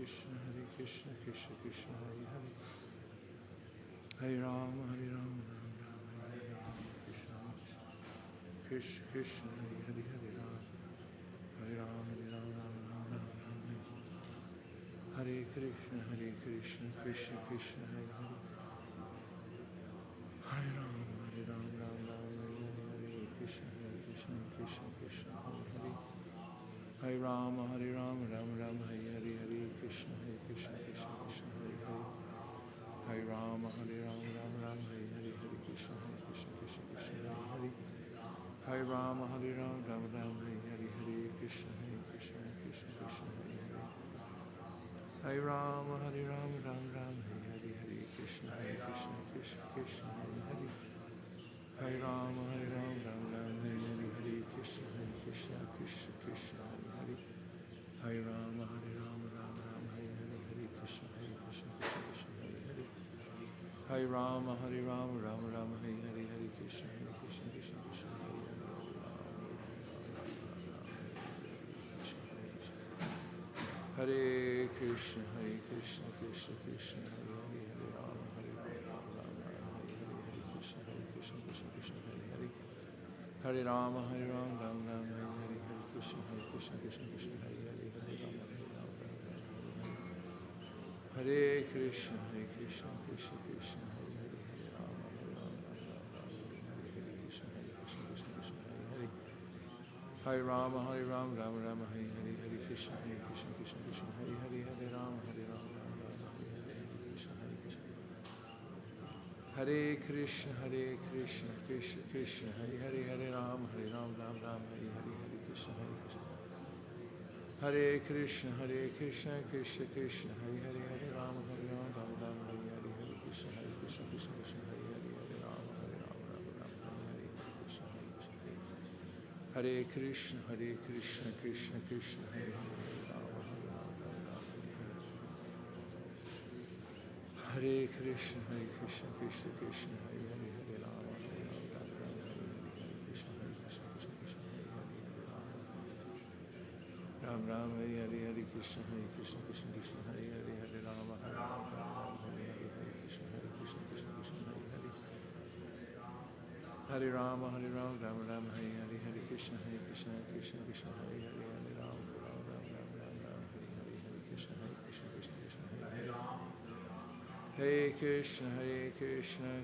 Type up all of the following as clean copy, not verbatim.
Krishna, Krishna Krishna, Hare Hare. Hare Rama, Hare Rama, Rama Rama, Hare Hare, Krishna Krishna Krishna, Hare Hare, Hare Rama, Hare Rama, Rama Rama, Hare Krishna, Krishna Krishna, Hare Hare. Hare Rama, Hare Rama, Rama Rama, Hare Krishna, Krishna Krishna, Hare Hare. Hare Rama, Hare Rama, Rama Rama, Hare Hare, Krishna Krishna Krishna, Hare Hare. Hare Rama, Hare Rama, Rama Rama, Hare Hare, Hare Krishna Krishna, Hare Hare. Hare Rama, Hare Rama, Rama Rama, Hare Hare, Krishna Krishna, Hare Hare. Hare Rama, Hare Rama, Rama Rama, Hare Hare, Krishna Krishna, Hare Hare. Hare Rama, Hare Rama, Rama Rama, Hare Hare, Krishna Krishna, Hare Hare. Hare Rama, Hare Rama, Rama Rama, Hare Hare, Krishna Krishna, Hare Hare. Hare Rama, Hare Rama, Rama Rama, Hare Hare, Krishna Krishna, Hare Hare. Hare Krishna, Krishna Krishna, Hare Hare, Hare Rama, Hare Rama, Rama Rama, Hare Hare, Krishna Krishna, Hare Hare. Hare Rama, Hare Rama, Rama Rama, Hare Hare, Krishna Krishna, Hare Hare, Hare Rama, Hare Rama, Rama Rama, Hare Krishna, Krishna Krishna, Hare Hare, Hare Rama, Hare Rama, Rama Rama, Hare Hare, Krishna Krishna, Hare Hare. Hare Rama, Hare Rama, Rama Rama, Hare Hare, Hare Krishna Krishna, Hare Hare, Hare Rama, Hare Rama, Rama Rama, Hare Hare, Krishna Krishna. Hare Krishna, Krishna Krishna, Hare Hare, Hare Rama, Hare Rama, Rama Rama, Hare Hare, Hare Krishna Krishna. Hare Krishna, Krishna Krishna, Hare Hare, Hare Rama, Hare Rama, Rama Rama, Hare Hare, Hare Krishna Krishna, Hare Hare, Hare Rama, Hare Rama, Rama Rama, Hare Hare, Hare Krishna Krishna. Hare Krishna, Krishna Krishna, Hare Hare, Hare Rama, Hare Rama, Rama Rama, Hare Hare. Hare Krishna, Krishna Krishna, Hare Hare, Hare Rama, Hare Rama, Rama Rama, Hare Hare, Hare Krishna Krishna, Hare Hare, Hare Rama, Ram Ram, Hare Hare, Hare Krishna Krishna, Hare Hare, Hare Rama, Hare Rama, Ram Ram, Hare Hare, Hare Krishna Krishna, Hare Hare. Hare Rama, Rama Rama, Hare Hare, Hare Krishna Krishna, Hare Hare, Hare Rama, Rama Rama, Hare Hare, Hare Krishna Krishna, Hare Hare. Hare Krishna,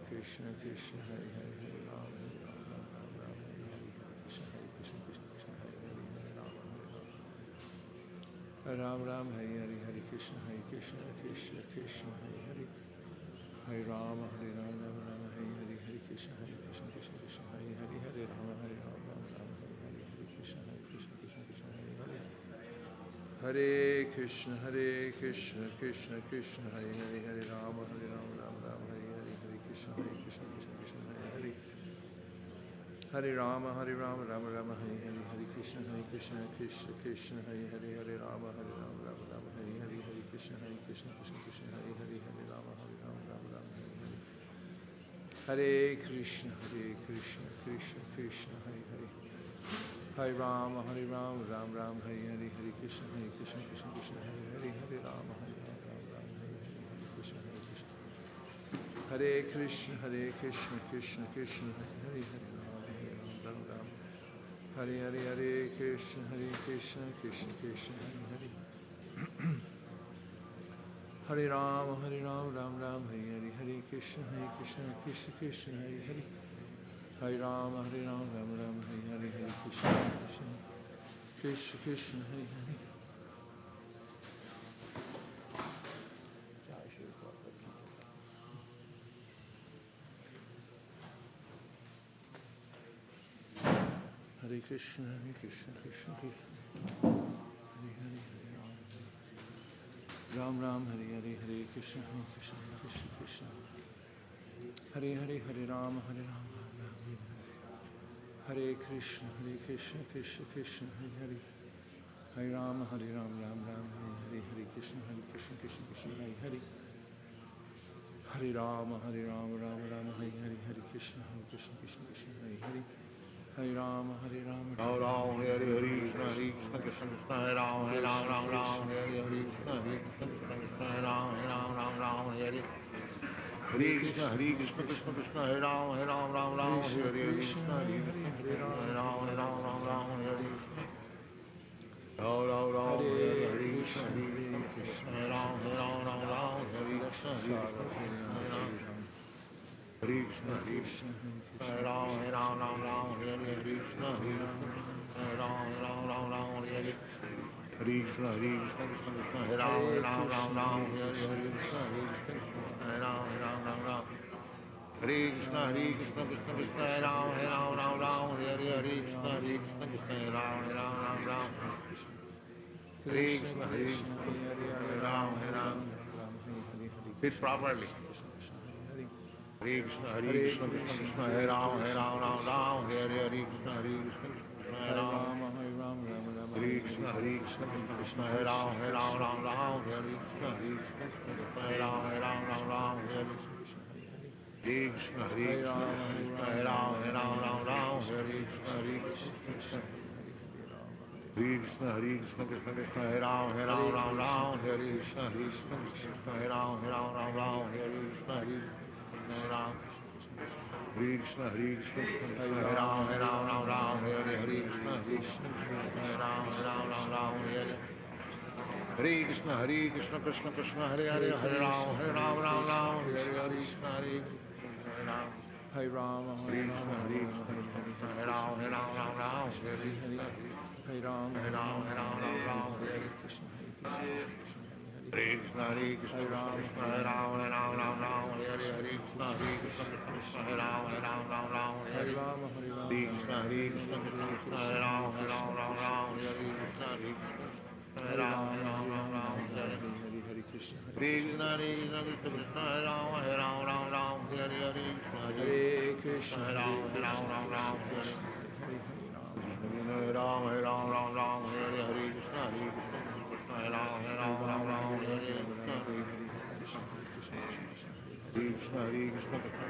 Krishna Krishna, Hare Hare, Hare Rama, Rama Rama, Hare Hare, Hare Krishna Krishna, Hare Hare, Hare Rama, Hare Rama, Hare Hare, Hare Krishna Krishna, Hare Hare. Hare Rama, Rama Rama, Hare Hare, Hare Krishna Krishna, Hare Hare, Hare Rama, Rama Rama, Hare Hare, Hare Krishna Krishna, Hare Hare. Hare Krishna, Krishna Krishna, Hare Hare, Hare Rama, Rama Rama, Hare Hare, Hare Krishna Krishna, Hare Hare. Hare Rama, Rama Rama, Hare Hare, Hare Krishna Krishna, Hare Hare, Hare Rama, Rama Rama, Hare Hare, Hare Krishna Krishna, Hare Hare, Hare Rama, Rama Rama, Hare Hare. Hare Krishna, Krishna Krishna, Hare Hare. Hare Rama, Rama Rama, Hare Hare, Hare Krishna Krishna, Hare Hare, Hare Rama, Rama Rama, Hare Hare, Hare Krishna Krishna. Hare Krishna, Krishna Krishna, Hare Hare, Hare Rama, Rama Rama. Hare Hare, Hare Krishna, Krishna Krishna, Hare Hare. Hare Rama, Rama Rama, Hare Hare, Hare Krishna Krishna, Hare Hare. Hare Rama, Rama Rama, Hare Hare, Hare Krishna Krishna, Hare Hare. Hare Krishna, Krishna Krishna, Hare Hare, Hare Ram, Ram, Hare Hare, Hare Krishna Krishna. Hare Hare, Hare Rama, Hare Rama, Hare Krishna Krishna, Hare Hare. Hare Rama, Rama Rama, Hare Hare, Krishna Krishna, Hare Hare. Hare Rama, Rama Rama, Hare Hare, Hare Krishna Krishna, Hare Hare. Hare Rama, Rama Rama, Hare Hare, Krishna Krishna, Hare Rama, Hare Rama, Hare Krishna Krishna, Hare Hare, Hare Rama, Rama Rama, Hare Hare, Krishna Krishna, Hare Hare. Hare Krishna, Krishna Krishna, Hare Ram, Ram Ram, Hare Hare, Krishna, Hare Krishna, Hare Ram, Ram, Hare Krishna. Hare Krishna, Hare Ram, Hare Krishna, Hare Krishna, Hare Ram, Hare Krishna, Hare Ram, Hare Krishna, Hare Ram, Hare Krishna, Hare Ram, Hare Krishna, Krishna Krishna, Hare Ram, Hare Krishna, Hare Ram, Krishna, Hare Ram, Sit properly. Hare Krishna, Krishna Krishna, Hare Ram, Hare Krishna, Hare Ram, Hare Krishna, Krishna Krishna, Hare Ram, Hare Krishna, Hare Ram, Hare Krishna, Krishna, Hare Ram, Hare Krishna, Krishna, Krishna Krishna, Hare Ram, Hare Krishna, Hare Ram, Hare Krishna, Hare Ram, Krishna, Krishna Hare Ram, Hare Krishna, Hare Ram, Hare Krishna, Krishna Krishna, Hare Hare, Hare Ram, Hare Krishna, Hare Ram. Hare Rama, Hare Rama, Hare Ram, Hare Rama, Hare Ram, Hare Krishna, Krishna, Krishna, Hare Ram, Hare Krishna, Hare Ram, Hare Hare Rama, Hare Rama, Krishna, Krishna, Hare Ram, Hare Krishna, Hare Ram, Hare Krishna, Krishna, Krishna, Krishna, Hare Ram, Hare Krishna, Hare Krishna, Hare Ram, Hare Hare Ram, Hare Krishna, Hare Ram,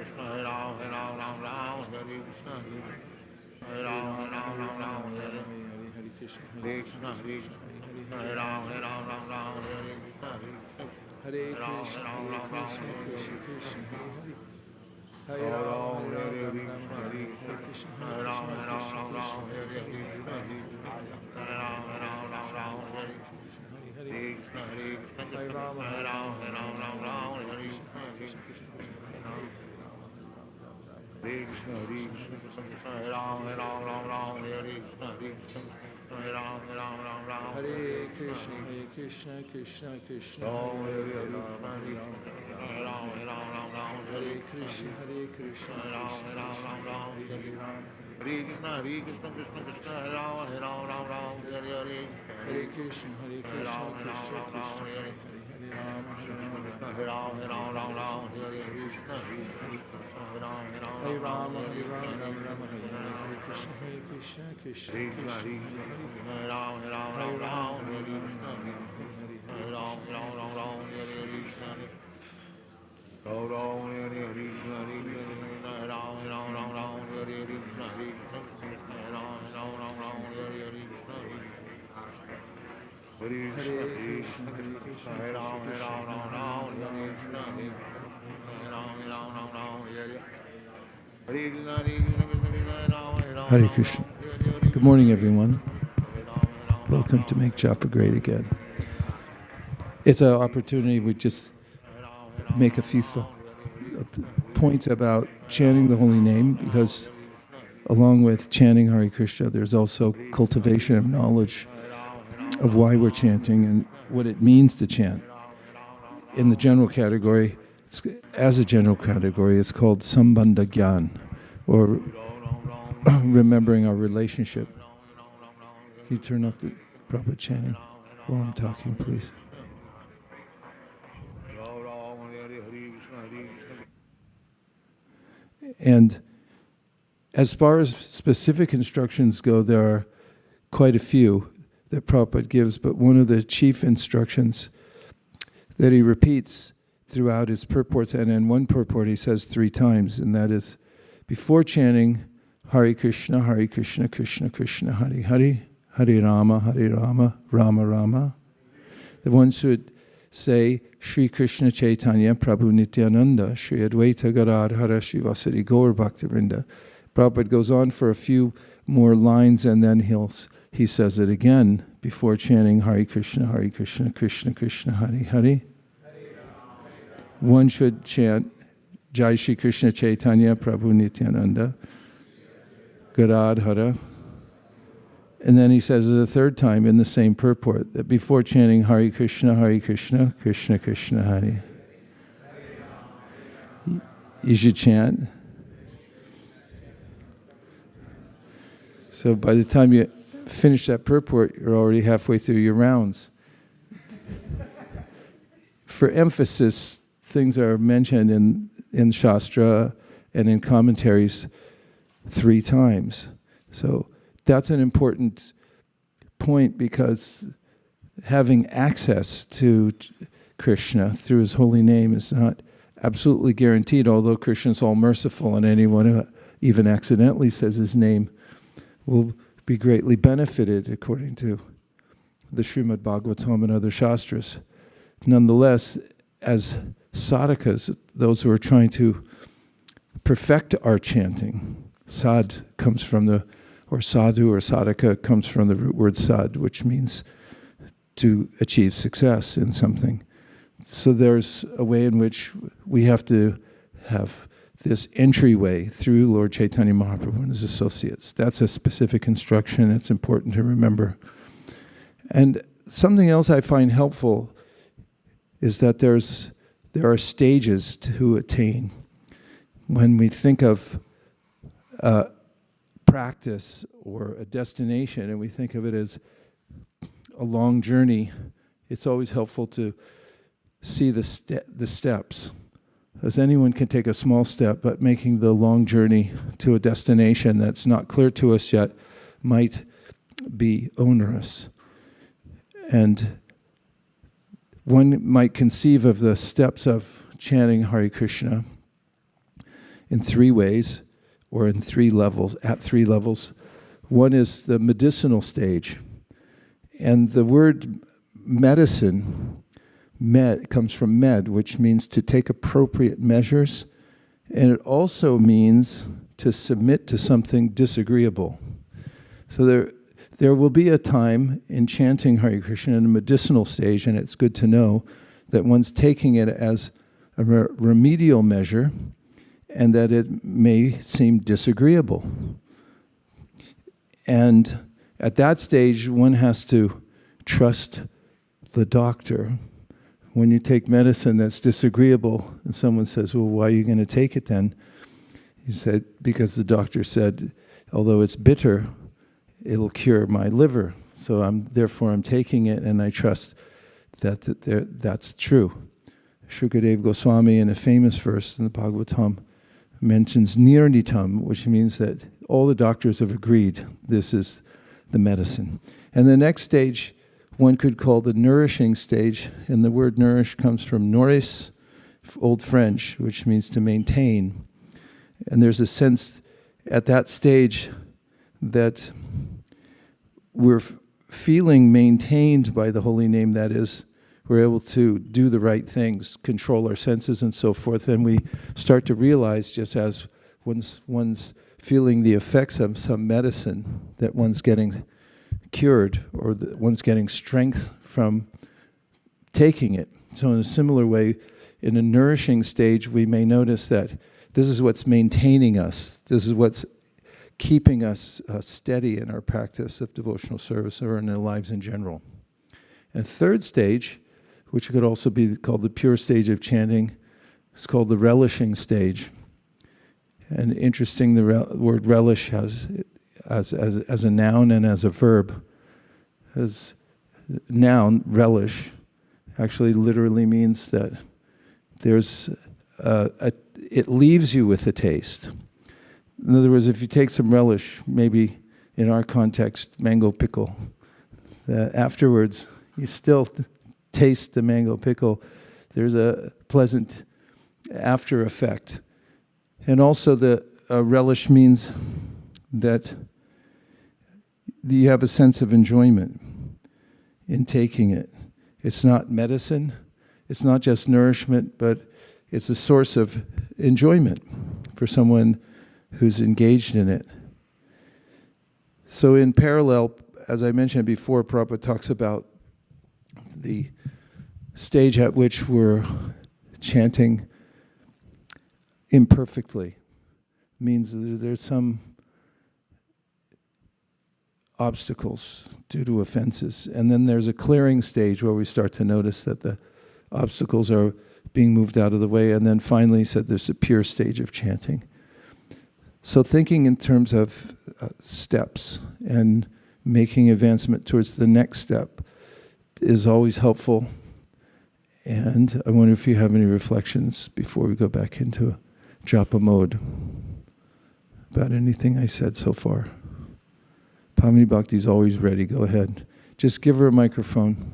Hare Krishna, Krishna, Hare Ram, Hare Krishna, Hare Ram, Hare Krishna, Krishna, Hare Ram, Hare Hare Krishna, Krishna Krishna, Hare Ram, Hare Krishna, Hare Ram, Hare Krishna, Krishna Krishna, Hare Krishna, Krishna Krishna, Hare Ram, Hare Hare Krishna, Krishna Krishna, Hare Ram, Hare Krishna, Hare Ram, Hare Krishna, Krishna Krishna, Hare Ram, Hare Krishna. Good morning, everyone. Welcome to Make Japa Great Again. It's an opportunity we just make a few points about chanting the holy name, because along with chanting Hare Krishna, there's also cultivation of knowledge of why we're chanting and what it means to chant. In the general category, as a general category, it's called Sambandha Gyan, or remembering our relationship. Can you turn off the proper chanting while I'm talking, please? And as far as specific instructions go, there are quite a few that Prabhupada gives, but one of the chief instructions that he repeats throughout his purports, and in one purport he says 3 times, and that is, before chanting Hare Krishna, Krishna Krishna, Hare Hare, Hare Rama, Rama Rama. One should say Shri Krishna Chaitanya Prabhu Nityananda, Shri Advaita Gadadhara Shivasari Gaur Bhaktivinoda. Prabhupada goes on for a few more lines and then he says it again before chanting Hare Krishna, Krishna Krishna, Hare Hare. One should chant Jai Shri Krishna Chaitanya Prabhu Nityananda, Gadadhara. And then he says it a third time in the same purport, that before chanting Hare Krishna, Krishna Krishna, Hare. You should chant. So by the time you finish that purport, you're already halfway through your rounds. For emphasis, things are mentioned in Shastra and in commentaries 3 times. So that's an important point, because having access to Krishna through his holy name is not absolutely guaranteed, although Krishna is all merciful and anyone who even accidentally says his name will be greatly benefited according to the Srimad Bhagavatam and other Shastras. Nonetheless, as sadhakas, those who are trying to perfect our chanting, sad comes from or sadhu or sadhaka comes from the root word sad, which means to achieve success in something. So there's a way in which we have to have this entryway through Lord Chaitanya Mahaprabhu and his associates. That's a specific instruction. It's important to remember. And something else I find helpful is that there are stages to attain. When we think of practice or a destination and we think of it as a long journey, it's always helpful to see the steps. As anyone can take a small step, but making the long journey to a destination that's not clear to us yet might be onerous. And one might conceive of the steps of chanting Hare Krishna in 3 ways, or in 3 levels, at 3 levels. One is the medicinal stage. And the word medicine, comes from med, which means to take appropriate measures. And it also means to submit to something disagreeable. So there will be a time in chanting Hare Krishna in a medicinal stage, and it's good to know that one's taking it as a remedial measure, and that it may seem disagreeable. And at that stage, one has to trust the doctor. When you take medicine that's disagreeable, and someone says, well, why are you going to take it then? You said, because the doctor said, although it's bitter, it'll cure my liver. So therefore I'm taking it, and I trust that's true. Shukadeva Goswami, in a famous verse in the Bhagavatam, mentions nirnitam, which means that all the doctors have agreed this is the medicine. And the next stage one could call the nourishing stage, and the word nourish comes from nourris, Old French, which means to maintain. And there's a sense at that stage that we're feeling maintained by the holy name, that is, we're able to do the right things, control our senses and so forth, and we start to realize, just as one's feeling the effects of some medicine, that one's getting cured, or that one's getting strength from taking it. So in a similar way, in a nourishing stage, we may notice that this is what's maintaining us. This is what's keeping us steady in our practice of devotional service or in our lives in general. And third stage, which could also be called the pure stage of chanting, is called the relishing stage. And interesting, the word relish has as a noun and as a verb. As noun, relish, actually literally means that it leaves you with a taste. In other words, if you take some relish, maybe in our context, mango pickle, afterwards you still taste the mango pickle. There's a pleasant after effect. And also the relish means that you have a sense of enjoyment in taking it. It's not medicine, it's not just nourishment, but it's a source of enjoyment for someone who's engaged in it. So in parallel, as I mentioned before, Prabhupada talks about the stage at which we're chanting imperfectly. Means there's some obstacles due to offenses. And then there's a clearing stage where we start to notice that the obstacles are being moved out of the way. And then finally, he said there's a pure stage of chanting. So thinking in terms of steps and making advancement towards the next step is always helpful. And I wonder if you have any reflections before we go back into Japa mode about anything I said so far. Pamini Bhakti is always ready. Go ahead. Just give her a microphone.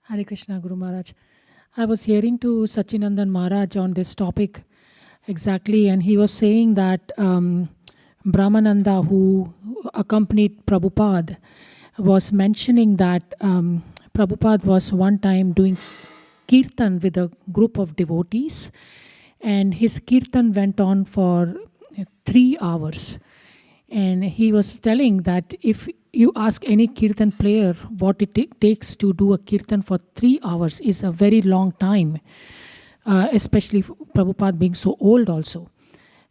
Hare Krishna, Guru Maharaj. I was hearing to Sachinandan Maharaj on this topic exactly, and he was saying that Brahmananda, who accompanied Prabhupada, was mentioning that Prabhupada was one time doing kirtan with a group of devotees, and his kirtan went on for 3 hours. And he was telling that if you ask any kirtan player what it takes to do a kirtan for 3 hours is a very long time, especially Prabhupada being so old also.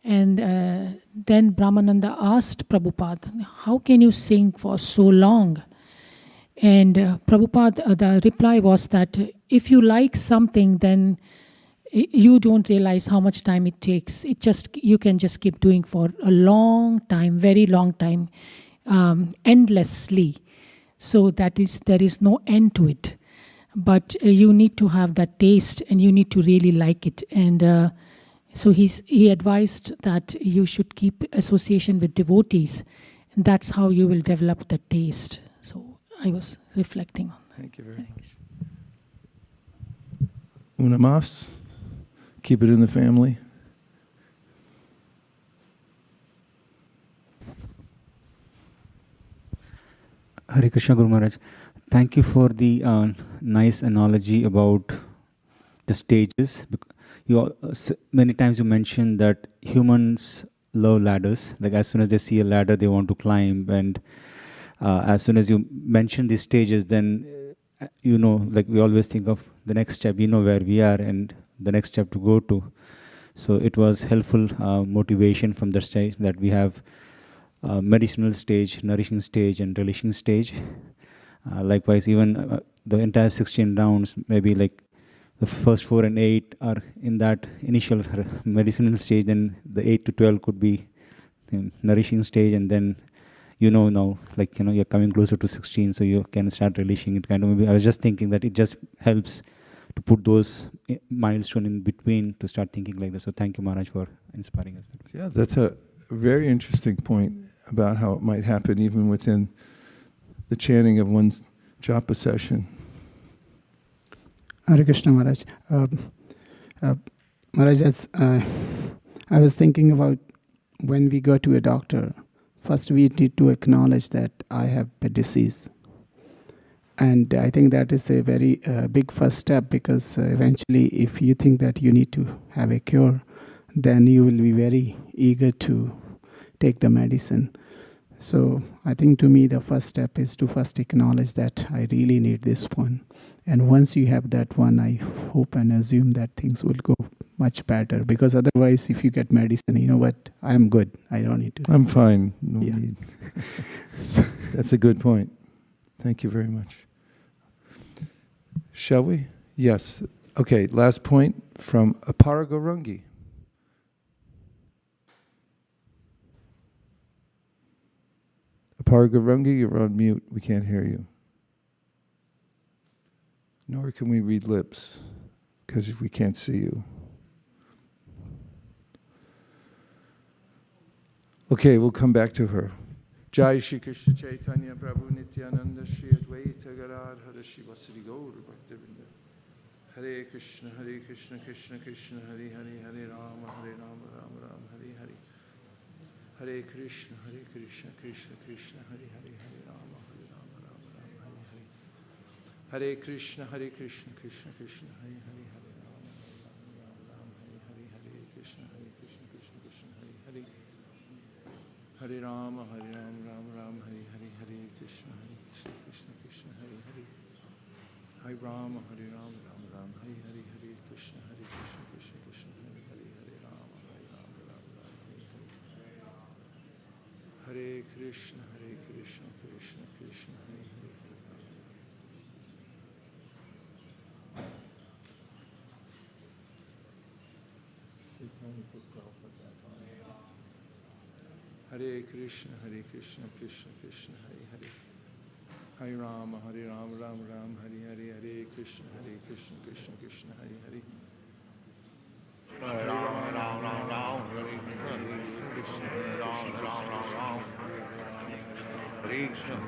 And then Brahmananda asked Prabhupada, how can you sing for so long? And Prabhupada, the reply was that if you like something, then you don't realize how much time it takes. You can just keep doing for a long time, very long time, endlessly. So there is no end to it. But you need to have that taste, and you need to really like it. And so he advised that you should keep association with devotees. And that's how you will develop the taste. So I was reflecting on that. Thank you very much. Una más. Keep it in the family. Hare Krishna, Guru Maharaj. Thank you for the nice analogy about the stages. Many times you mentioned that humans love ladders. Like as soon as they see a ladder, they want to climb. And as soon as you mention these stages, then like we always think of the next step. We know where we are and the next step to go to. So it was helpful motivation from the stage that we have medicinal stage, nourishing stage, and relishing stage. Likewise, even the entire 16 rounds, maybe like the first 4 and 8 are in that initial medicinal stage, then the 8 to 12 could be nourishing stage, and then now, you're coming closer to 16, so you can start relishing it. Kind of. Maybe I was just thinking that it just helps to put those milestones in between to start thinking like that. So thank you, Maharaj, for inspiring us. Yeah, that's a very interesting point about how it might happen even within the chanting of one's japa session. Hare Krishna, Maharaj. Maharaj, as I was thinking about when we go to a doctor, first we need to acknowledge that I have a disease. And I think that is a very big first step, because eventually if you think that you need to have a cure, then you will be very eager to take the medicine. So I think to me the first step is to first acknowledge that I really need this one. And once you have that one, I hope and assume that things will go much better. Because otherwise, if you get medicine, you know what, I'm good. I don't need to. I'm fine. No need. That's a good point. Thank you very much. Shall we? Yes. Okay, last point from Aparagarangi. Aparagarangi, you're on mute. We can't hear you. Nor can we read lips, because we can't see you. Okay, we'll come back to her. Jai Shri Krishna Chaitanya Prabhu Nityananda Shri Advaita Gadadhara Shiva Sri Gaur Bhaktivinda. Hare Krishna Krishna Krishna Hare Hare Hare Rama Rama Rama Hare Hare. Hare Krishna Krishna Krishna Hare Hare Hare Rama Rama Rama Hare Krishna, Krishna Krishna, Hare Hare, Hare Krishna, Krishna Krishna, Hare Hare, Hare Rama, Ram Ram, Hare Hare, Hare Krishna, Krishna Krishna, Hare Hare, Hare Rama, Ram Ram, Hare Hare, Hare Krishna, Krishna Krishna, Hare Hare, Hare Rama, Ram Ram, Hare Hare, Hare Krishna, Krishna Krishna, Hare Hare. Hare Krishna, Krishna Krishna, Hare Hare, Hare Rama, Ram Ram, Hare Hare, Hare Krishna, Krishna Krishna, Hare Hare, Hare Ram, Hare Krishna, Hare Krishna, Hare Ram, Hare Krishna,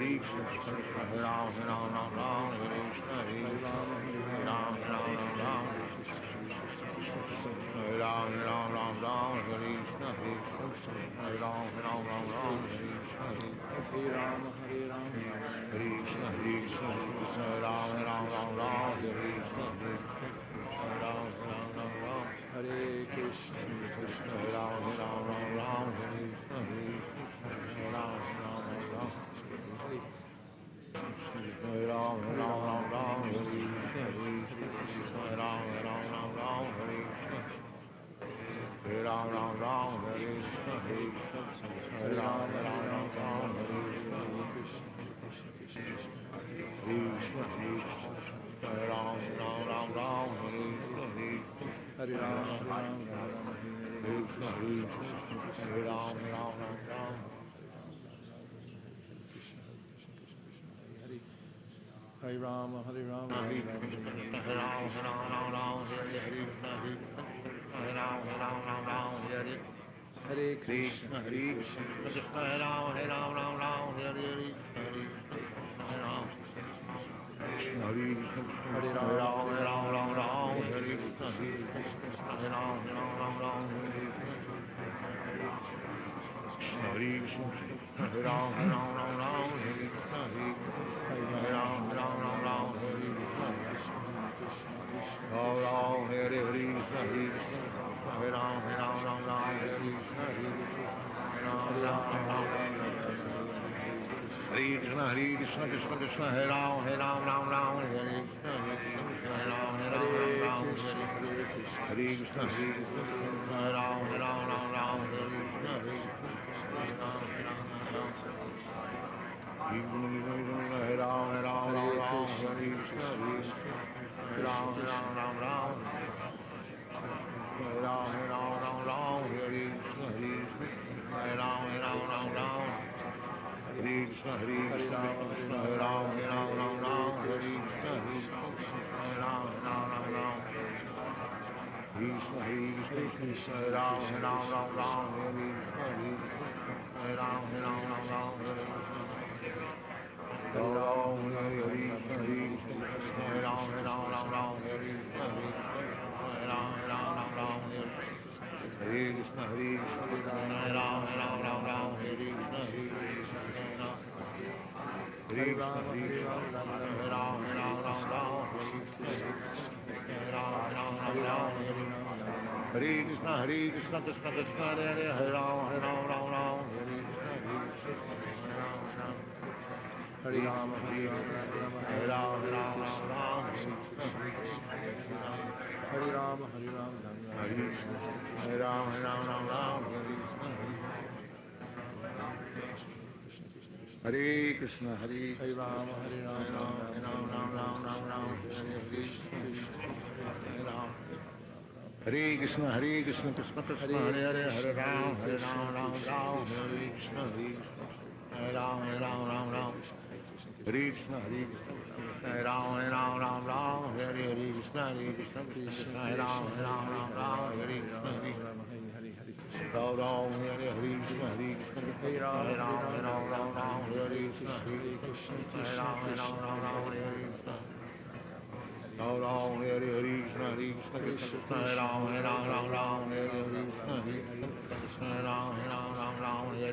Hare Ram, Hare Ram, Hare Krishna, Hare Ram, Hare Rama, Hare Krishna, Hare Ram, Hare Krishna, Hare Krishna, Hare Ram, Hare Krishna, Hare Ram, Hare Ram, Hare Krishna, Hare Ram, Hare Krishna, Hare Ram, Hare Krishna, Hare Ram, Hare Krishna, Krishna, Hare Ram, Hare Krishna, Hare Rama, Hare Krishna, Hare Ram, Hare Rama, Hare Rama, Hare Hare Krishna, Rama, Hare Ram, Hare Krishna, Hare Krishna, Krishna, Hare Krishna, Krishna, Hare Ram, Hare Ram, Krishna, Hare Krishna, Hare Hare Rama, Ram, Hare Rama, Hare Krishna, Hare Ram, Hare Krishna, Hare Krishna, Hare Ram, Hare Krishna, Hare Ram, Hare Krishna, Hare Ram, Hare Krishna, Hare Ram, Hare Krishna, Hare Hare Krishna, Krishna Krishna, Hare Ram, Hare Krishna, Hare Ram, Hare Krishna, Hare Hare Krishna, Krishna, Hare Krishna, Hare Ram, Hare Krishna, Hare Hare Ram, Hare Krishna, Hare Hare Krishna, Krishna, Hare Krishna Ram, Krishna, Hare Ram, Hare Krishna, Hare Ram, Hare Krishna, Hare Hare Krishna, Rama, Krishna Hare Krishna, Hare Rama, Ram, Rama Hare Hare, Hare Krishna Krishna, Hare Hare Krishna, Krishna Hare Krishna, Ram, Krishna, Hare Krishna, Hare Krishna Krishna, Krishna, Hare Hare Ram, Krishna, Krishna Krishna, Hare Krishna, Hare Ram, Hare Krishna, Hare Rama, Ram, Hare Hare Rama, Hare Rama Krishna, Hare Hare Hare, Krishna, Hare Krishna, Hare Hare Ram, Krishna, Krishna Krishna, Hare Hare Krishna, Rama, Hare Ram, Hare Hare Krishna, Hare Krishna, Hare Krishna Krishna, Rama, Hare Hare Ram, Rama, Rama Hare Hare Hare, Hare Krishna, Krishna, Hare Hare Krishna, Krishna Krishna, Krishna, Hare Hare Krishna, Rama, Hare Hare Krishna, Rama, Rama Rama Hare Hare Ram, Hare, Hare Krishna, Hare Hare Krishna, Krishna, Krishna Krishna, Hare Ram, Hare Rama, Hare Hare Rama, Rama Rama Hare Hare Hare, Krishna, Hare Hare Krishna, Krishna, Krishna Krishna Krishna, Krishna, Hare Hare, Hare Ram, Hare Krishna, Hare Hare Krishna, Rama, Hare Hare Rama, Krishna, Rama Rama Hare Hare Hare, Ram, Hare Krishna, Krishna Hare Krishna, Krishna, Krishna Hare Ram, Hare Rama, Hare Rama, Rama Rama Hare Hare Krishna, Hare, Hare Hare Krishna, Ram, Krishna Krishna, Krishna Hare Krishna, Krishna Krishna, Krishna Hare Krishna, Hare Hare Krishna, Rama, Hare Hare Rama, Rama Ram, Rama Hare Hare, Hare Krishna, Hare Hare Krishna, Krishna Krishna, Hare Hare, Hare Ram. Hare Hare Krishna, Krishna Krishna, Hare Hare Hare, Krishna, Hare Hare Ram, Krishna, Krishna Ram, Krishna, Hare Hare Krishna, Hare, Hare Krishna, Hare Ram, Hare Ram, Krishna, Hare Krishna, Krishna Hare Krishna, Krishna, Hare Hare Krishna, Hare, Krishna Hare Krishna, Hare, Hare Ram, Hare Krishna, Hare Krishna, Krishna Krishna Krishna, Hare Krishna, Ram, Hare Hare, Hare Rama, Hare Hare Krishna, Rama, Hare Rama Rama, Hare Hare, Hare Krishna, Hare Krishna, Ram, Krishna Hare Krishna, Hare Krishna, Hare, Hare Krishna, Krishna Hare Krishna, Rama, Hare Hare Ram, Rama, Rama Rama, Hare Hare Hare, Hare Krishna, Krishna, Hare Hare Krishna, Krishna, Hare Krishna Ram, Krishna, Hare Hare, Hare Hare Krishna, Rama, Hare Hare, Hare Ram, Krishna, Hare Krishna Krishna, Hare Krishna, Krishna Krishna Krishna, Hare Krishna, Ram, Hare Hare, Hare Rama, Hare Hare Rama, Rama Krishna, Rama, Hare Hare Hare, Hare Krishna, Hare Krishna Ram, Krishna, Krishna Hare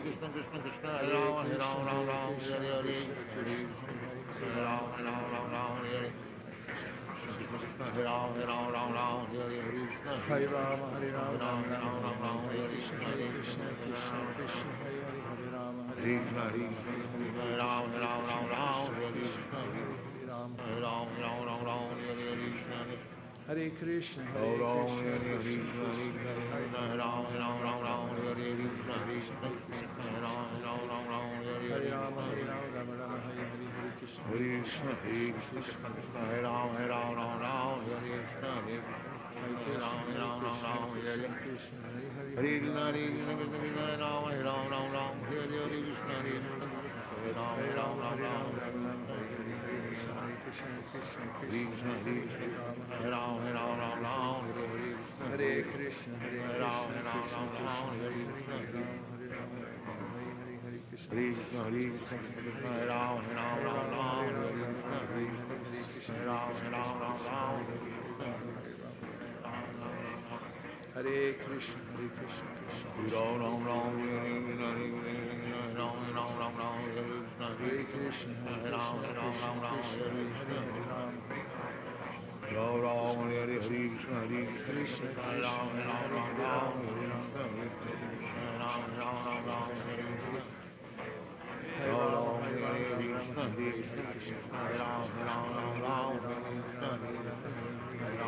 Krishna Krishna Krishna Hare Rama Hare Rama Rama Rama Hare Hare Hare Hare Rama Hare Rama Rama Rama Hare Hare Hare Rama Hare Rama Rama Rama Hare Hare Hare Krishna Hare Rama, Hare Rama, Hare Ram Rama Hare Ram, Rama Hare Rama Hare, Rama Hare Hare Krishna, Hare Hare Krishna Krishna, Krishna Krishna, Hare Hare, Hare Rama, Hare Rama, Ram Hare Ram, Hare Hare, Hare Rama Krishna, Hare Hare Rama Krishna, Rama Rama Krishna Hare Krishna, Krishna Hare Hare, Hare Rama, Hare Rama Rama Rama Rama Hare Hare Hare Krishna, Hare Hare Rama Krishna, Hare Krishna Krishna, Krishna Hare Hare, Hare Hare Rama, Hare Rama, Rama Ram Ram, Hare Hare Hare, Hare Krishna Krishna, Hare Krishna, Krishna Hare Krishna, Rama Hare Hare, Rama Hare Hare Rama, Hare Krishna Rama, Rama Rama, Hare Hare, Hare Krishna, Hare Hare Krishna, Krishna, Hare Krishna Krishna, Krishna, Krishna Hare Krishna, Hare, Hare Hare Rama, Rama, Hare Rama Rama, Rama, Rama Hare Rama, Hare, Hare Krishna, Krishna, Hare Hare Krishna, Hare Krishna, Rama, Hare Hare Rama, Rama Krishna, Rama, Hare Krishna Hare Krishna, Hare Hare, Hare Hare Krishna, Rama, Hare Hare Krishna, Rama, Krishna Hare Krishna, Hare Rama, Rama, Hare Hare Hare, Rama, Rama Krishna Rama, Hare Krishna, Hare Krishna Krishna, Hare Hare Hare, Hare Rama, Hare Hare Rama, Rama, Hare Rama Rama, Rama, Rama Rama, Hare Hare Hare, Hare Krishna, Krishna, Hare Krishna, Krishna Hare Krishna, Krishna, Hare Hare Hare, Krishna, Hare Rama, Hare Hare Rama, Rama, Hare Rama Rama, Rama, Rama Hare Hare, Rama, Hare Krishna, Hare Krishna, Hare Hare Rama, Krishna, Hare Rama, Krishna Rama Krishna, Rama, Hare Hare Hare, Hare Krishna, Rama, Hare Rama, Rama Rama, Hare Hare, Hare Krishna, Hare Hare Krishna, Krishna, Hare Krishna Krishna, Krishna, Krishna Hare Krishna, Hare, Hare Rama, Hare Rama, Hare Rama Rama, Hare Rama, Rama, Hare Rama Krishna, Rama, Hare Hare, Hare Krishna, Hare Hare Rama, Krishna, Hare Krishna Rama, Rama Krishna, Rama, Hare Hare Hare, Hare Krishna, Rama, Hare Rama, Rama Rama, Hare Hare Rama, Hare, Hare Krishna, Hare Krishna, Krishna Hare Krishna, Hare Rama, Hare, Rama Hare Rama, Rama, Rama Hare Rama, Hare Hare, Krishna, Hare Hare Krishna, Rama, Rama Krishna, Hare Krishna, Hare Krishna, Hare Hare Rama, Krishna, Hare Rama, Krishna Rama Rama, Krishna, Hare Hare Hare, Krishna, Hare Rama, Hare Rama, Rama Rama, Hare Rama Hare, Rama, Krishna Hare Krishna, Krishna, Hare Krishna Krishna, Hare Krishna, Rama, Hare Hare Rama, Hare, Rama Hare Rama, Rama, Hare Hare Rama, Krishna, Rama Rama, Hare Hare, Hare Rama, Krishna Hare Rama, Krishna, Rama Krishna Rama, Krishna, Hare Hare Hare, Krishna, Hare Rama Rama, Rama, Hare Rama, Hare Rama Rama, Krishna, Hare Hare Hare, Hare Krishna, Krishna Hare Krishna Rama, Krishna Hare Krishna, Rama, Hare Rama Hare, Hare Rama, Hare Rama, Hare Krishna, Rama, Rama Rama, Hare Hare, Hare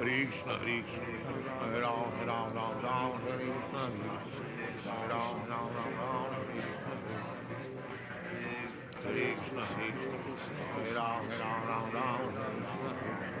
Krishna, Krishna, Hare Ram, Ram, Ram, Ram, Hare Krishna, Hare Ram, Ram, Ram, Ram, Hare Krishna, Hare Krishna, Hare Ram, Ram, Ram, Ram, Hare Krishna.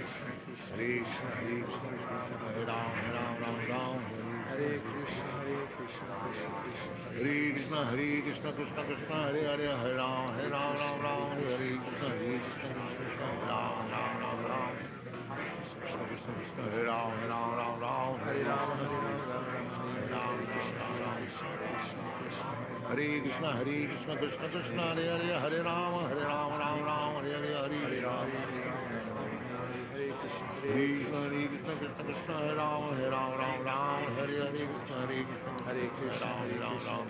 Krishna Krishna Hare Krishna Krishna, Hare Hare Krishna, Hare Krishna Rama Hare Hare Ram, Rama Ram Rama Ram, Hare Ram Hare Hare Hare Krishna Krishna Krishna Hare Hare Hare Krishna, Hare Krishna, Krishna Krishna, Hare Hare, Hare Ram, Hare Ram Krishna Ram, Hare Hare Krishna Krishna, Krishna Hare Krishna, Krishna Krishna Hare Krishna, Hare Rama Ram, Hare Ram Rama Ram, Rama Ram Hare Krishna Krishna Krishna, Krishna Krishna Krishna Hare Krishna Ram, Ram Ram, Ram Hare Hare Rama Krishna, Hare Hare Rama Rama Rama Hare Ram, Hare Ram Krishna Ram, Hare Ram Krishna Krishna Krishna Hare Hare Hare Hare Krishna, Rama Hare Hare Krishna, Rama Krishna Rama Krishna, Hare Hare Hare Hare, Hare Krishna Ram, Krishna Ram Krishna Ram, Hare Ram Hare Hare, Hare Hare Rama Hare Rama Rama Rama Hare Hare Krishna Hare Hare Krishna, Krishna Hare Krishna, Krishna Krishna Krishna, Krishna Hare Hare Ram, Hare Ram Ram, Ram Hare Hare Krishna, Hare Krishna, Hare Krishna Krishna Hare Hare Ram, Krishna Ram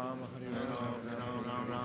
Rama, Hare Rama, Rama Rama, Hare Krishna, Krishna Krishna, Hare Rama, Hare Rama, Rama Rama, Hare Krishna, Krishna Hare Krishna, Krishna, Hare Hare, Hare Krishna Ram, Hare Krishna, Ram, Ram Krishna Ram, Hare Hare Hare Krishna, Rama, Hare Hare Rama, Rama Hare Rama, Ram, Hare Hare Hare Ram, Ram Krishna, Ram, Hare Krishna, Krishna Krishna, Hare Hare Krishna, Hare Hare Hare Rama, Hare Hare Ram, Rama, Hare Rama Ram, Rama, Ram Hare Ram, Hare, Hare Hare Krishna, Hare Hare Krishna, Krishna, Hare Hare Krishna, Krishna, Krishna Hare Hare Ram, Hare, Hare Ram, Ram Hare Ram, Rama, Hare Hare Krishna, Rama, Hare Rama Rama, Hare Hare, Hare Ram Krishna, Hare Ram, Krishna, Hare Krishna Krishna, Krishna, Hare Hare Krishna, Hare, Hare Hare Rama, Ram, Rama Hare Rama, Ram, Ram Rama Ram, Rama, Hare Hare Krishna, Hare Hare Krishna, Hare Ram, Hare Hare Ram, Krishna, Ram Ram, Krishna Hare Krishna, Krishna, Hare Hare, Hare Rama, Hare Ram Rama, Ram, Rama Hare Rama, Hare Hare Krishna, Hare Hare Krishna, Krishna, Hare Krishna Krishna, Krishna, Krishna Hare Krishna, Ram, Hare Hare Hare, Ram, Ram Ram, Hare Hare Rama, Hare Krishna, Rama, Hare Rama Krishna, Rama, Hare Krishna, Hare, Hare Hare Ram, Hare Krishna, Hare Ram, Ram Krishna, Ram, Krishna Hare Krishna, Hare Hare, Hare Hare Rama, Krishna, Hare Hare Rama, Krishna, Rama Krishna Rama, Hare Krishna, Hare, Hare Ram, Hare Ram, Hare Ram Ram, Krishna, Hare Hare Krishna, Krishna, Hare Krishna, Krishna Krishna, Krishna, Hare Hare Ram, Hare Hare, Ram, Ram Hare Ram, Hare Rama, Krishna, Hare Krishna, Hare Ram Krishna, Ram Krishna Ram, Krishna, Hare Hare Hare Hare, Krishna, Hare Hare Krishna, Rama, Hare Krishna, Hare Rama, Ram, Rama Hare Rama, Ram, Hare Ram Rama, Ram, Hare Hare Krishna, Hare Krishna, Krishna, Hare Hare Krishna, Krishna, Krishna, Krishna, Hare Hare Ram, Hare, Hare Rama, Hare Hare Krishna, Rama, Hare Rama Rama, Hare Hare, Hare Hare Ram, Krishna,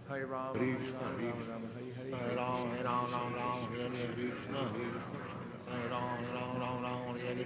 Hare Hare Ram, Krishna, Ram Ram, Krishna Hare Krishna, Hare Hare Krishna, Hare, Hare Hare Krishna, Rama, Rama Hare Rama, Ram, Hare Hare Hare, Ram, Ram Ram, Hare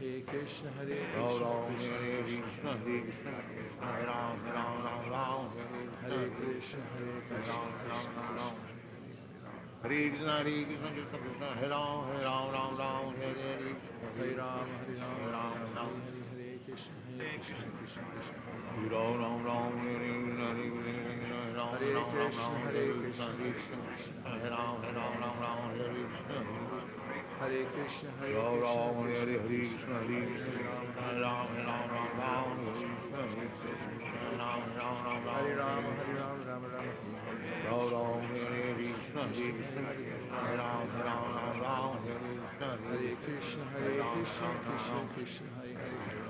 Hare Krishna, Hare Ram Krishna, Ram Krishna Hare Krishna, Krishna Hare Krishna Hare Ram Ram Hare Krishna, Hare Krishna, Krishna Krishna, Hare Krishna Krishna Krishna Hare Ram Hare Hare Hare Rama, Hare Hare Rama, Ram Rama Rama, Ram Hare Hare, Hare Krishna, Krishna Krishna, Hare Ram Ram Hare Hare Ram Krishna, Hare Hare Krishna, Krishna Krishna Krishna, Hare Ram Hare Krishna Hare Krishna, Hare Ram Krishna, Ram Krishna Hare Krishna, Krishna Hare Hare Hare Rama, Hare Ram Rama, Rama Rama, Hare Ram Hare, Hare Krishna Krishna Krishna, Krishna Ram Hare Rama, Hare Rama, Rama Rama, Hare Hare, Ram Krishna Ram Krishna, Hare Krishna Krishna Krishna, Hare Hare Hare, Hare Hare Rama, Hare Ram Rama, Rama Rama, Hare Krishna Hare Krishna, Hare Hare Ram Krishna, Krishna Krishna, Hare Hare,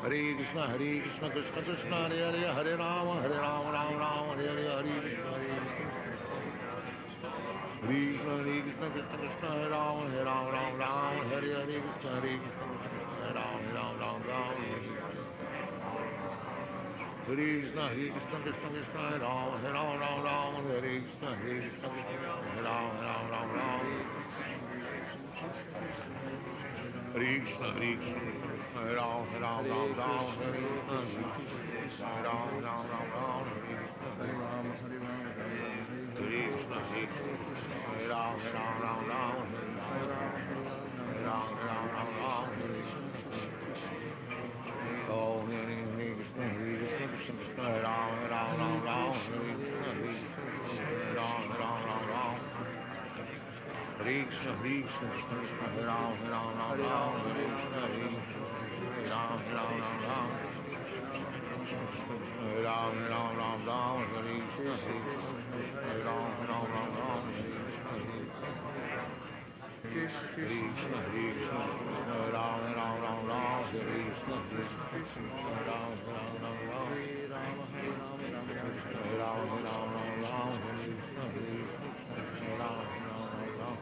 Hare Krishna, Krishna Krishna, Hare Hare, Hare Rama, Ram Ram, Hare Hare, Hare Krishna, Krishna, Krishna Krishna Krishna, Hare Rama, Ram, Hare Hare, Krishna, Krishna Hare Ram, Ram, Krishna, Krishna Krishna Krishna, Hare Rama, Ram, Hare Krishna, Krishna Hare Ram, Ram. Krishna, Krishna, Hare Ram, Ram, Hare Krishna, Hare Ram, Ram, Hare Rama, Hare Rama, Krishna, Krishna, Hare Ram, Ram, Hare Rama, Hare Rama, Hare Ram, Krishna, Krishna, Krishna, Oh, Hare Krishna, Hare Krishna, Krishna, Krishna, Krishna, Hare Ram, Hare Ram, Ram Ram, Hare Krishna, Hare Ram, Hare Ram, Ram Ram, Hare Ram, Hare Ram, Ram Ram, Hare Krishna, Hare Ram, Hare Ram, Ram Ram, Krishna, Krishna, Hare Ram, Hare Ram, Ram Ram, Hare Krishna, Hare Ram, Hare Ram, Ram Ram, Hare Ram, Hare Ram, Ram Ram, Hare Krishna, Hare Ram, Hare Ram, Ram Ram.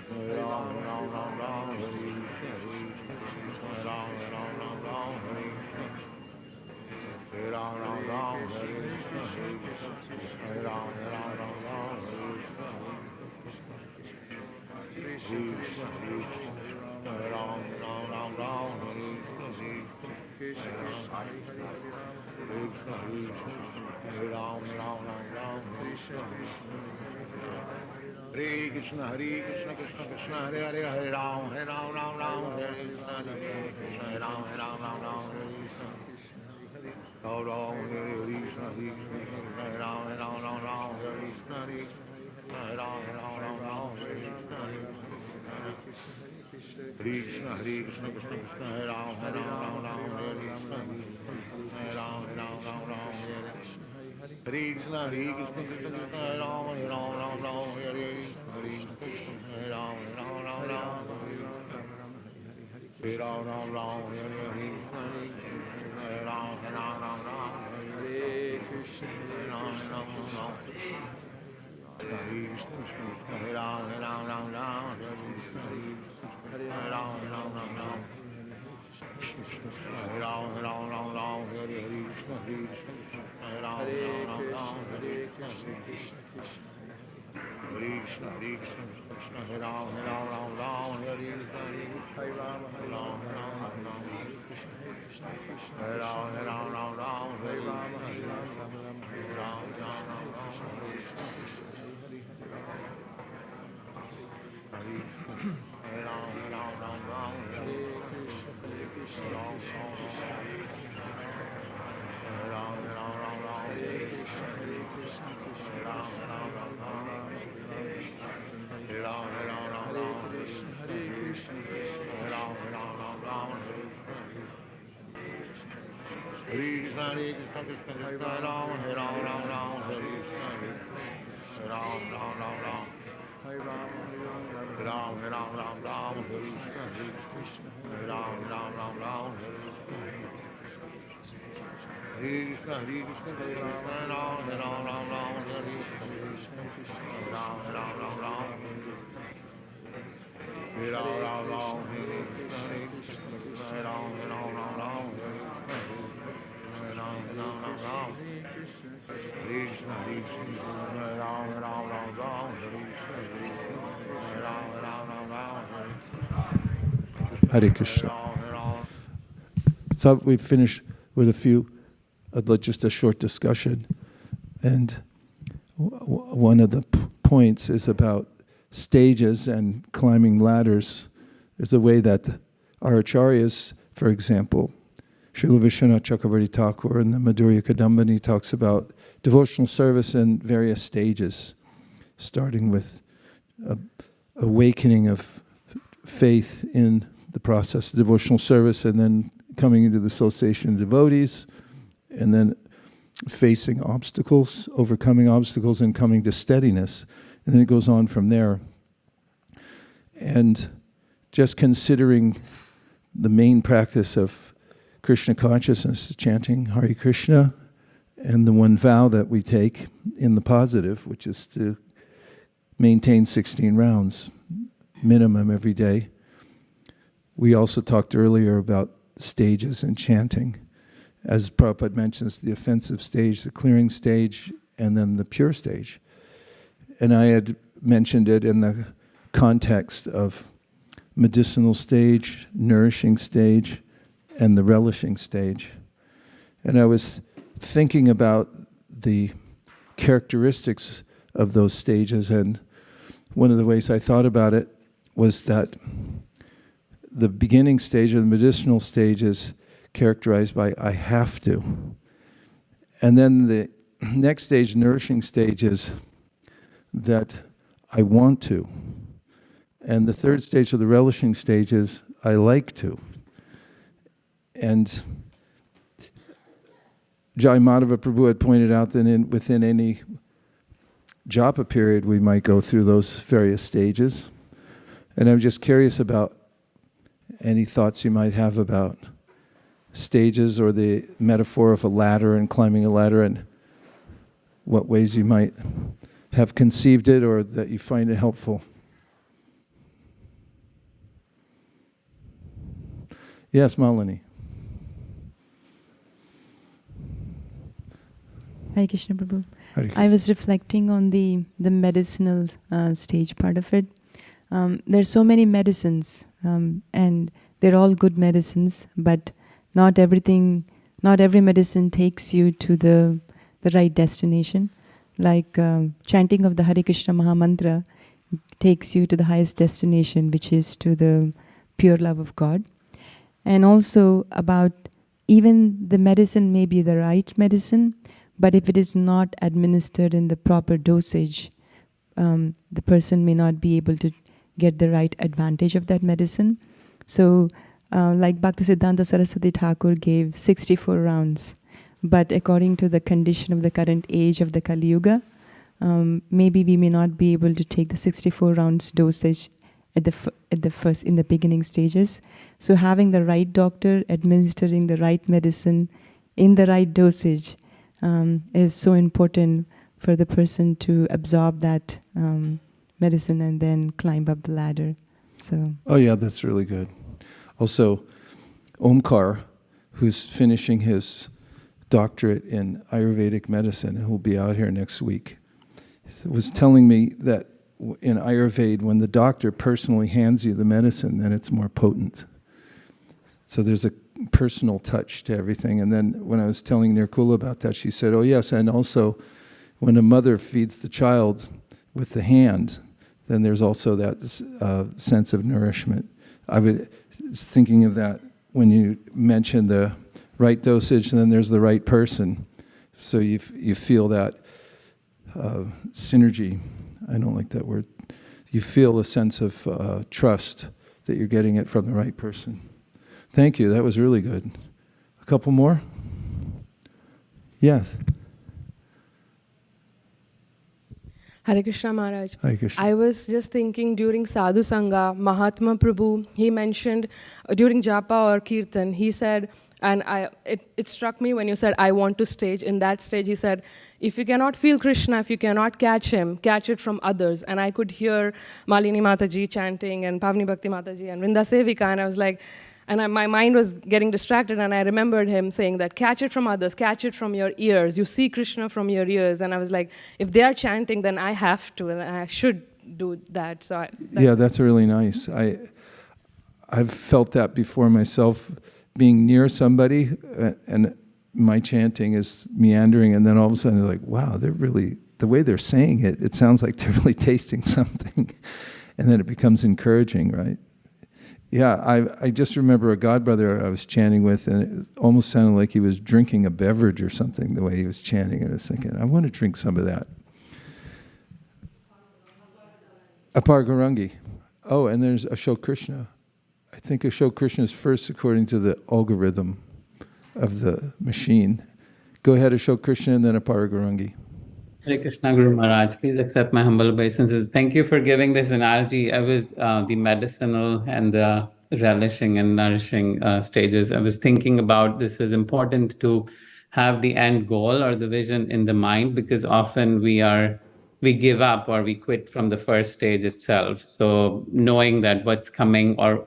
Hare Ram, Ram Ram Ram, Hare Krishna, Hare Ram, Ram Ram Ram, Hare Krishna, Hare Ram, Ram Ram, Hare Krishna, Hare Ram, Ram Ram Ram, Hare Krishna, Hare Ram, Ram Ram Ram, Hare Krishna, Hare Ram, Ram Ram Ram, Hare Krishna, Krishna Krishna, Hare Hare, Hare Ram, Ram Ram, Hare Krishna, Hare Ram, Ram Ram, Hare Krishna, Hare Ram, Hare Krishna, Hare Ram, Ram Ram, Hare Krishna, Hare Ram, Ram Ram, Hare Krishna, Krishna, Krishna Krishna, Hare Ram, Ram Ram, Hare Krishna, Hare Ram, Ram Ram, Hare Krishna, Krishna, Krishna Krishna, Hare Ram, Ram Ram, Hare Krishna, Hare Ram, Ram Ram, Hare Ram, Ram Ram, Hare Krishna, Hare Ram, Ram Ram, Hare Krishna, Hare Ram, Ram Ram, Hare Ram, Ram Ram, Hare Krishna, Hare Ram, Ram Ram, Hare Ram, Ram Ram, Hare Krishna, Hare Ram, Ram Ram, Hare Krishna, Krishna, Krishna, Krishna, Hare Ram, Ram Ram, Hare Krishna, Hare Ram, Ram Ram, Hare Ram, Ram Ram, Hare Ram, Hare Ram, Ram Ram, Hare Krishna, Hare Ram, Hare Ram, Ram Ram, Hare Krishna, Hare Ram, Ram Ram, Hare Ram, Hare Krishna, Hare Krishna, Hare Ram, Ram Ram, Hare Krishna, Hare Krishna, Hare Ram, Hare Ram, Ram, Hare Krishna, Hare Ram, Ram, Hare Ram, Ram, Hare Krishna, Hare Ram, Ram, Hare Krishna, Hare Krishna, Hare Ram, Hare Ram, Hare Krishna, Hare Ram, Ram, Hare Ram, Hare Krishna, Hare Krishna, Hare Ram, Ram, Hare Ram, Ram, Krishna, Krishna, Hare Ram, Hare Krishna. So we finished with just a short discussion, and one of the points is about stages and climbing ladders. There's a way that our acharyas, for example, Srila Vishwanath Chakravarti Thakur in the Madhurya Kadambini talks about devotional service in various stages, starting with awakening of faith in the process of devotional service, and then coming into the association of devotees, and then facing obstacles, overcoming obstacles, and coming to steadiness. And then it goes on from there. And just considering the main practice of Krishna consciousness, chanting Hare Krishna, and the one vow that we take in the positive, which is to maintain 16 rounds minimum every day. We also talked earlier about stages in chanting. As Prabhupada mentions, the offensive stage, the clearing stage, and then the pure stage. And I had mentioned it in the context of medicinal stage, nourishing stage, and the relishing stage. And I was thinking about the characteristics of those stages, and one of the ways I thought about it was that the beginning stage or the medicinal stage is characterized by I have to. And then the next stage, nourishing stage, is that I want to. And the third stage, of the relishing stage, is I like to. And Jai Madhava Prabhu had pointed out that within any Japa period, we might go through those various stages. And I'm just curious about any thoughts you might have about stages or the metaphor of a ladder and climbing a ladder, and what ways you might have conceived it or that you find it helpful. Yes, Malini. Hare Krishna Prabhu. Hare Krishna. I was reflecting on the medicinal stage part of it. There's so many medicines, and they're all good medicines, but not every medicine takes you to the right destination. Like chanting of the Hare Krishna Maha Mantra takes you to the highest destination, which is to the pure love of God. And also about even the medicine may be the right medicine, but if it is not administered in the proper dosage, the person may not be able to get the right advantage of that medicine. So like Bhaktisiddhanta Saraswati Thakur gave 64 rounds, but according to the condition of the current age of the Kali Yuga, maybe we may not be able to take the 64 rounds dosage in the beginning stages. So having the right doctor administering the right medicine in the right dosage is so important for the person to absorb that medicine and then climb up the ladder. So. Oh yeah, that's really good. Also, Omkar, who's finishing his doctorate in Ayurvedic medicine and who'll be out here next week, was telling me that in Ayurveda, when the doctor personally hands you the medicine, then it's more potent. So there's a personal touch to everything. And then when I was telling Nirkula about that, she said, oh yes, and also when a mother feeds the child with the hand, then there's also that sense of nourishment. I was thinking of that when you mentioned the right dosage, and then there's the right person. So you feel that synergy. I don't like that word. You feel a sense of trust that you're getting it from the right person. Thank you. That was really good. A couple more? Yes. Hare Krishna Maharaj. Hare Krishna. I was just thinking during Sadhu Sangha, Mahatma Prabhu, he mentioned during Japa or Kirtan, he said, and it struck me when you said, I want to stage. In that stage, he said, if you cannot feel Krishna, if you cannot catch him, catch it from others. And I could hear Malini Mataji chanting and Pavni Bhakti Mataji and Vrinda Sevika, and I was like, my mind was getting distracted, and I remembered him saying that, catch it from others, catch it from your ears. You see Krishna from your ears. And I was like, if they are chanting, then I have to, and I should do that. So yeah, that's really nice. I've felt that before myself, being near somebody, and my chanting is meandering, and then all of a sudden they're like, wow, they're really, the way they're saying it, it sounds like they're really tasting something. And then it becomes encouraging, right? Yeah, I just remember a godbrother I was chanting with, and it almost sounded like he was drinking a beverage or something, the way he was chanting. And I was thinking, I want to drink some of that. Apar Garangi. Oh, and there's Ashok Krishna. I think Ashok Krishna is first according to the algorithm of the machine. Go ahead, Ashok Krishna, and then Apar Garangi. Hare Krishna Guru Maharaj, please accept my humble obeisances. Thank you for giving this analogy. I was the medicinal and the relishing and nourishing stages. I was thinking about this is important to have the end goal or the vision in the mind, because often we give up or we quit from the first stage itself. So knowing that what's coming, or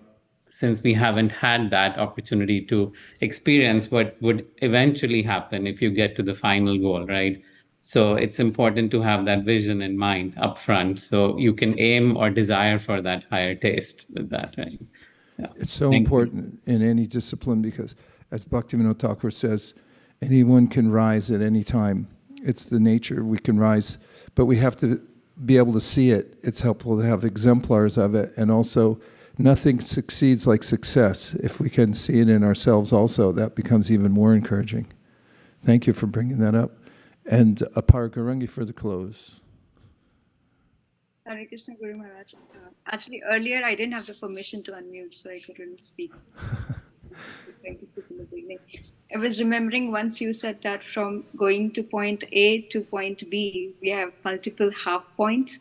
since we haven't had that opportunity to experience what would eventually happen if you get to the final goal, right? So it's important to have that vision in mind up front, so you can aim or desire for that higher taste with that, right? Yeah. It's so important in any discipline, because as Bhaktivinoda Thakur says, anyone can rise at any time. It's the nature, we can rise, but we have to be able to see it. It's helpful to have exemplars of it, and also nothing succeeds like success. If we can see it in ourselves also, that becomes even more encouraging. Thank you for bringing that up. And Apar Garangi for the close. Hare Krishna Guru Maharaj. Actually, earlier I didn't have the permission to unmute, so I couldn't speak. I was remembering once you said that from going to point A to point B, we have multiple half points.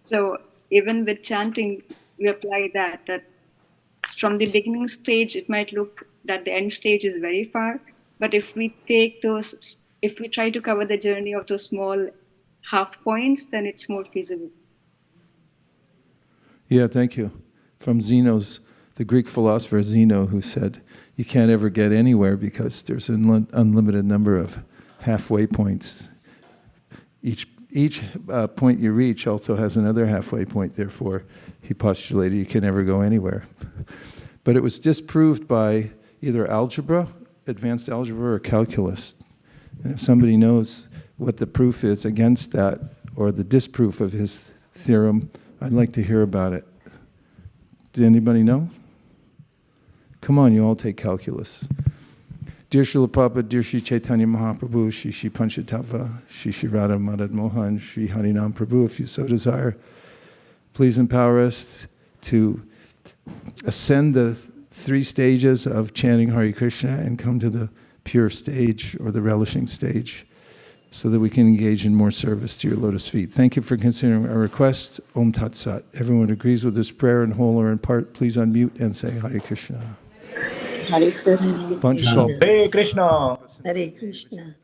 So even with chanting, we apply that from the beginning stage, it might look that the end stage is very far. But if we try to cover the journey of those small half points, then it's more feasible. Yeah, thank you. From Zeno's, the Greek philosopher Zeno, who said, you can't ever get anywhere because there's an unlimited number of halfway points. Each point you reach also has another halfway point, therefore, he postulated you can never go anywhere. But it was disproved by either algebra, advanced algebra, or calculus. And if somebody knows what the proof is against that, or the disproof of his theorem, I'd like to hear about it. Did anybody know? Come on, you all take calculus. Dear Srila Prabhupada, dear Sri Chaitanya Mahaprabhu, Shri Shri Panchatattva, Shri Shri Radha Madhad Mohan, Shri Harinam Prabhu, if you so desire, please empower us to ascend the 3 stages of chanting Hare Krishna and come to the pure stage or the relishing stage so that we can engage in more service to your lotus feet. Thank you for considering our request. Om Tat Sat. Everyone agrees with this prayer in whole or in part, please unmute and say Hare Krishna. Hare Krishna. Bunch of salt. Hare Krishna. Hare Krishna.